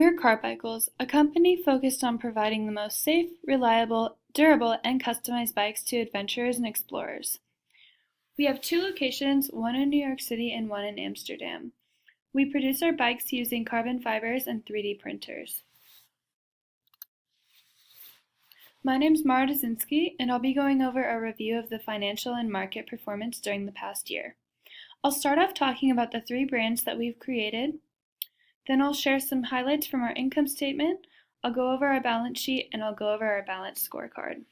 We're Carbicles, a company focused on providing the most safe, reliable, durable, and customized bikes to adventurers and explorers. We have two locations, one in New York City and one in Amsterdam. We produce our bikes using carbon fibers and 3D printers. My name's Mara Dzinski, and I'll be going over a review of the financial and market performance during the past year. I'll start off talking about the three brands that we've created. Then I'll share some highlights from our income statement, I'll go over our balance sheet, and I'll go over our balance scorecard.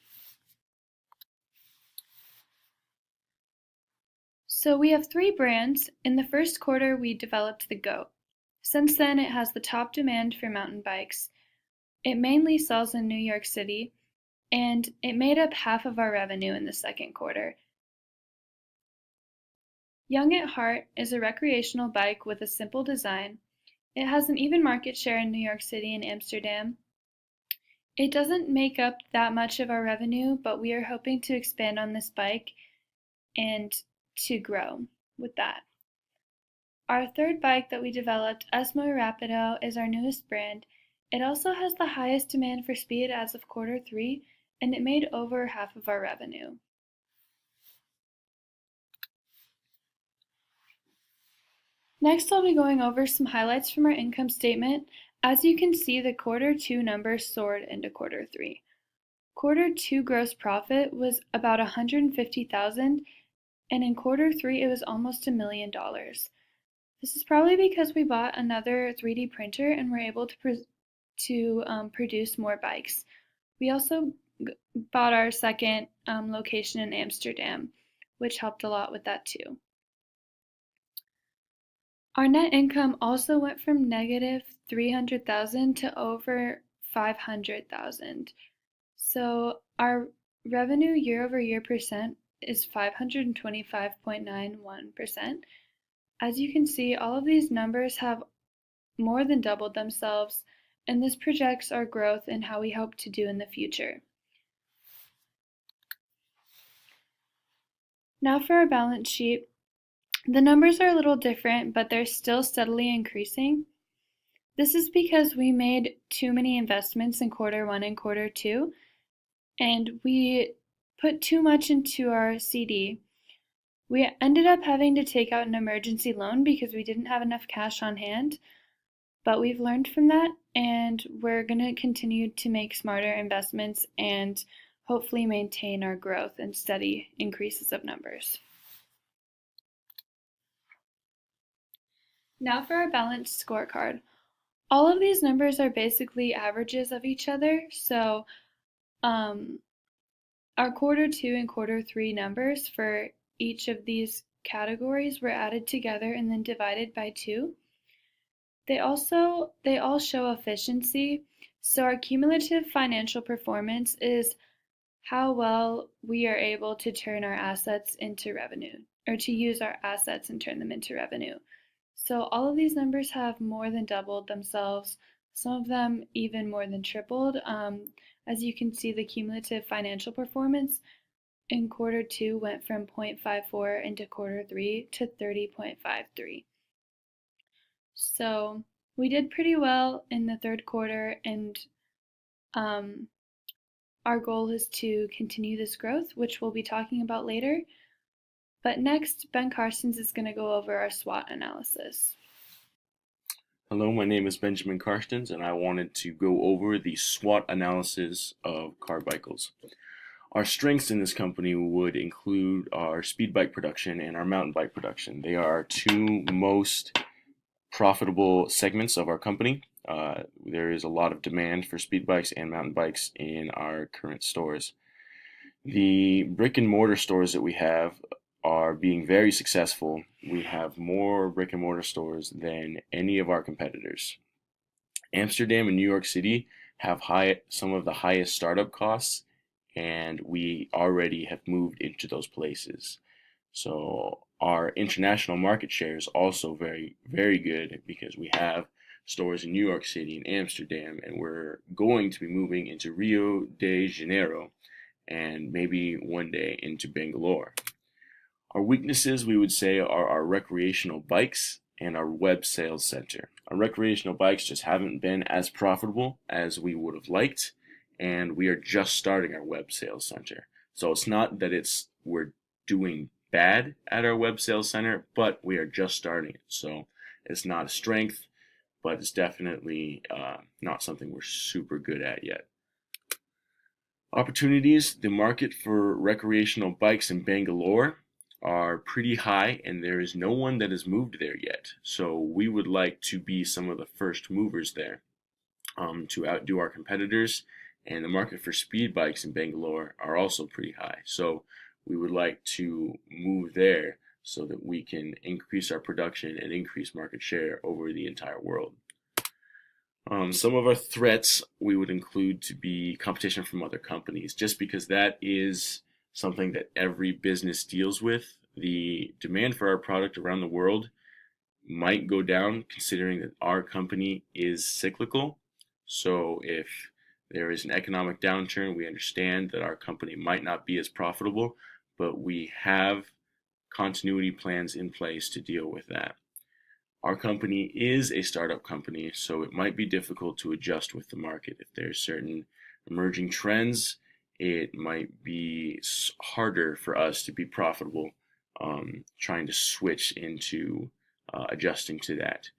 So we have three brands. In the first quarter, we developed the Goat. Since then, it has the top demand for mountain bikes. It mainly sells in New York City, and it made up half of our revenue in the second quarter. Young at Heart is a recreational bike with a simple design. It has an even market share in New York City and Amsterdam. It doesn't make up that much of our revenue, but we are hoping to expand on this bike and to grow with that. Our third bike that we developed, Esmo Rapido, is our newest brand. It also has the highest demand for speed as of quarter 3, and it made over half of our revenue. Next, I'll be going over some highlights from our income statement. As you can see, the quarter 2 numbers soared into quarter 3. Quarter 2 gross profit was about $150,000, and in quarter 3 it was almost $1 million. This is probably because we bought another 3D printer and were able to produce more bikes. We also bought our second location in Amsterdam, which helped a lot with that too. Our net income also went from negative $300,000 to over $500,000. So our revenue year over year percent is 525.91%. As you can see, all of these numbers have more than doubled themselves, and this projects our growth and how we hope to do in the future. Now for our balance sheet. The numbers are a little different, but they're still steadily increasing. This is because we made too many investments in quarter 1 and quarter 2, and we put too much into our CD. We ended up having to take out an emergency loan because we didn't have enough cash on hand, but we've learned from that, and we're going to continue to make smarter investments and hopefully maintain our growth and steady increases of numbers. Now for our balanced scorecard. All of these numbers are basically averages of each other, so our quarter 2 and quarter 3 numbers for each of these categories were added together and then divided by 2. They all show efficiency, so our cumulative financial performance is how well we are able to turn our assets into revenue, or to use our assets and turn them into revenue. So all of these numbers have more than doubled themselves, some of them even more than tripled. As you can see, the cumulative financial performance in quarter 2 went from 0.54 into quarter 3 to 30.53. So we did pretty well in the third quarter, and our goal is to continue this growth, which we'll be talking about later. But next, Ben Karstens is going to go over our SWOT analysis. Hello, my name is Benjamin Karstens, and I wanted to go over the SWOT analysis of Carbicles. Our strengths in this company would include our speed bike production and our mountain bike production. They are our two most profitable segments of our company. There is a lot of demand for speed bikes and mountain bikes in our current stores. The brick and mortar stores that we have are being very successful. We have more brick and mortar stores than any of our competitors. Amsterdam and New York City have some of the highest startup costs, and we already have moved into those places. So our international market share is also very, very good because we have stores in New York City and Amsterdam, and we're going to be moving into Rio de Janeiro and maybe one day into Bangalore. Our weaknesses, we would say, are our recreational bikes and our web sales center. Our recreational bikes just haven't been as profitable as we would have liked, and we are just starting our web sales center. So it's not that we're doing bad at our web sales center, but we are just starting it. So it's not a strength, but it's definitely not something we're super good at yet. Opportunities: the market for recreational bikes in Bangalore are pretty high, and there is no one that has moved there yet. So we would like to be some of the first movers there to outdo our competitors. And the market for speed bikes in Bangalore are also pretty high. So we would like to move there so that we can increase our production and increase market share over the entire world. Some of our threats we would include to be competition from other companies, just because that is something that every business deals with. The demand for our product around the world might go down, considering that our company is cyclical. So if there is an economic downturn, we understand that our company might not be as profitable, but we have continuity plans in place to deal with that. Our company is a startup company, so it might be difficult to adjust with the market. If there's certain emerging trends, it might be harder for us to be profitable trying to switch into adjusting to that.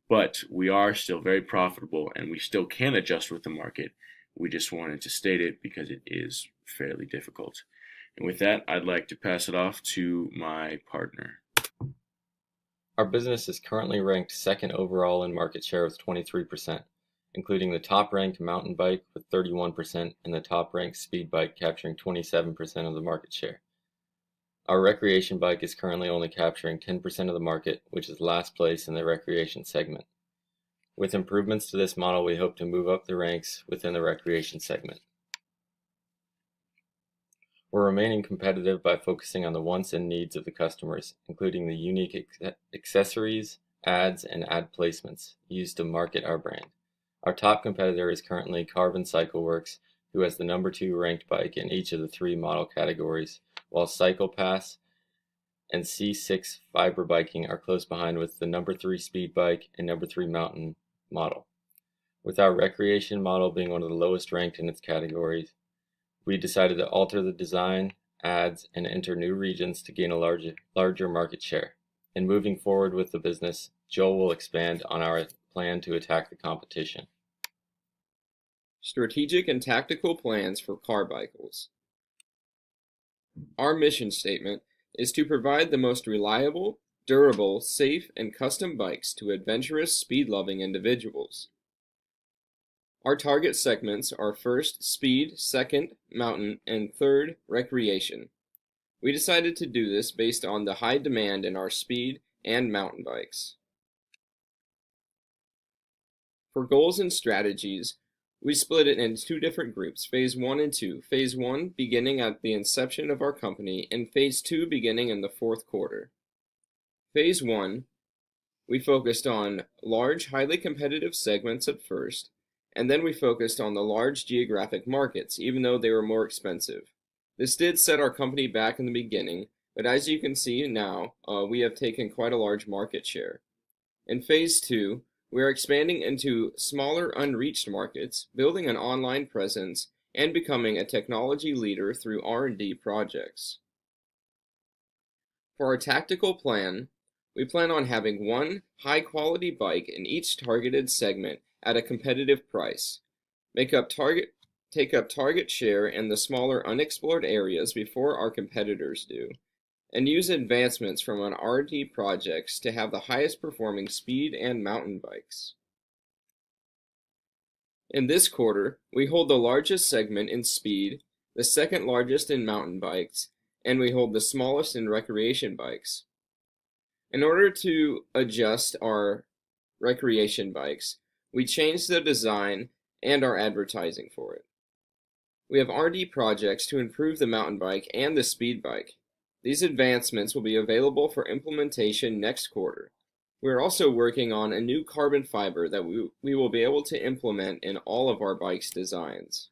But we are still very profitable, and we still can adjust with the market. We just wanted to state it because it is fairly difficult. And with that, I'd like to pass it off to my partner. Our business is currently ranked second overall in market share with 23%, including the top-ranked mountain bike with 31% and the top-ranked speed bike capturing 27% of the market share. Our recreation bike is currently only capturing 10% of the market, which is last place in the recreation segment. With improvements to this model, we hope to move up the ranks within the recreation segment. We're remaining competitive by focusing on the wants and needs of the customers, including the unique accessories, ads, and ad placements used to market our brand. Our top competitor is currently Carbon Cycle Works, who has the number 2 ranked bike in each of the 3 model categories, while Cycle Pass and C6 Fiber Biking are close behind with the number 3 speed bike and number 3 mountain model. With our recreation model being one of the lowest ranked in its categories, we decided to alter the design, ads, and enter new regions to gain a larger market share. In moving forward with the business, Joel will expand on our plan to attack the competition. Strategic and tactical plans for Carbicles. Our mission statement is to provide the most reliable, durable, safe, and custom bikes to adventurous, speed-loving individuals. Our target segments are first, speed, second, mountain, and third, recreation. We decided to do this based on the high demand in our speed and mountain bikes. For goals and strategies, we split it into 2 different groups, Phase 1 and 2. Phase 1 beginning at the inception of our company, and Phase 2 beginning in the 4th quarter. Phase 1, we focused on large, highly competitive segments at first, and then we focused on the large geographic markets, even though they were more expensive. This did set our company back in the beginning, but as you can see now, we have taken quite a large market share. In Phase 2, we are expanding into smaller, unreached markets, building an online presence, and becoming a technology leader through R&D projects. For our tactical plan, we plan on having 1 high-quality bike in each targeted segment at a competitive price, take up target share in the smaller, unexplored areas before our competitors do, and use advancements from our R&D projects to have the highest performing speed and mountain bikes. In this quarter, we hold the largest segment in speed, the second largest in mountain bikes, and we hold the smallest in recreation bikes. In order to adjust our recreation bikes, we changed the design and our advertising for it. We have R&D projects to improve the mountain bike and the speed bike. These advancements will be available for implementation next quarter. We are also working on a new carbon fiber that we will be able to implement in all of our bikes' designs.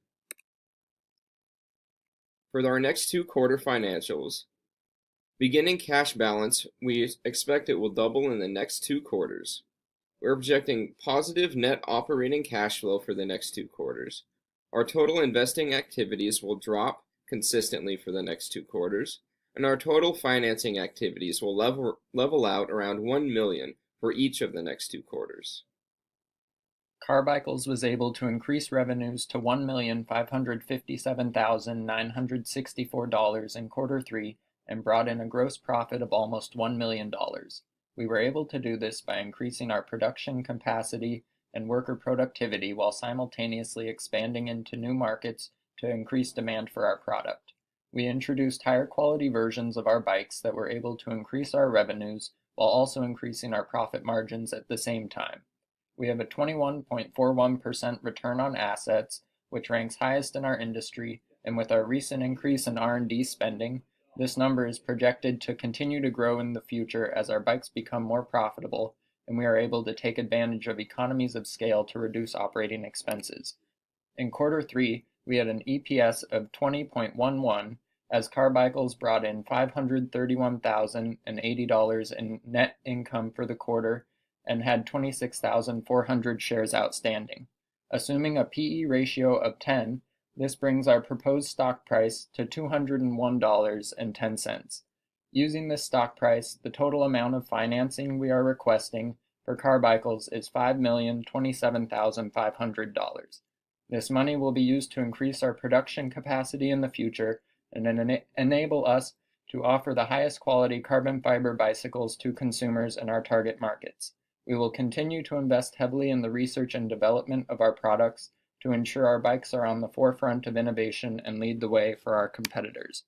For our next 2 quarter financials, Beginning cash balance, we expect it will double in the next 2 quarters. We're projecting positive net operating cash flow for the next 2 quarters. Our total investing activities will drop consistently for the next 2 quarters, and our total financing activities will level out around $1 million for each of the next 2 quarters. Carbicles was able to increase revenues to $1,557,964 in quarter 3 and brought in a gross profit of almost $1 million. We were able to do this by increasing our production capacity and worker productivity while simultaneously expanding into new markets to increase demand for our product. We introduced higher quality versions of our bikes that were able to increase our revenues while also increasing our profit margins at the same time. We have a 21.41% return on assets, which ranks highest in our industry, and with our recent increase in R&D spending, this number is projected to continue to grow in the future as our bikes become more profitable and we are able to take advantage of economies of scale to reduce operating expenses. In quarter 3, we had an EPS of 20.11 as Carbicles brought in $531,080 in net income for the quarter and had 26,400 shares outstanding. Assuming a PE ratio of 10, this brings our proposed stock price to $201.10. Using this stock price, the total amount of financing we are requesting for Carbicles is $5,027,500. This money will be used to increase our production capacity in the future and enable us to offer the highest quality carbon fiber bicycles to consumers in our target markets. We will continue to invest heavily in the research and development of our products to ensure our bikes are on the forefront of innovation and lead the way for our competitors.